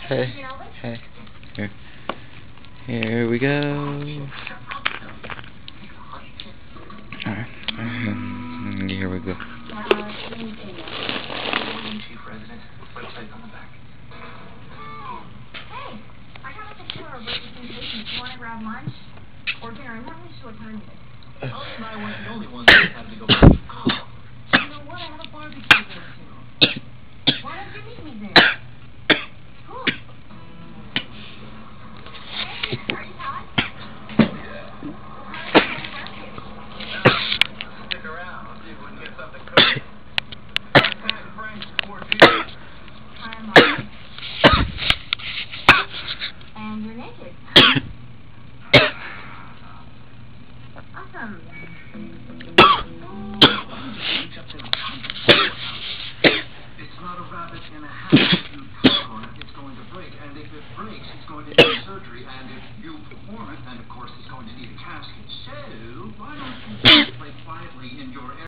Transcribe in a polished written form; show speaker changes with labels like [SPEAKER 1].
[SPEAKER 1] Hey, hey, here, here we go. Alright, here we go.
[SPEAKER 2] Chief resident, website on the back.
[SPEAKER 3] Hey, I got a picture of representation. Do you want to grab lunch? Or dinner? I'm not really sure what time it is.
[SPEAKER 2] Ellie and I weren't the only ones that had to go back to college.
[SPEAKER 3] You know what? I have a barbecue there, too. Why don't you meet me there? Cool. Hey, are you hot?
[SPEAKER 2] Stick around. Let's see if we can get something cooked. Tag Frank's 4G.
[SPEAKER 3] Hi, Mom. And you're naked. Awesome.
[SPEAKER 2] It's not a rabbit in a hat. If you popcorn it, it's going to break. And if it breaks, it's going to need surgery. And if you perform it, then of course it's going to need a casket. So, why don't you play quietly in your area?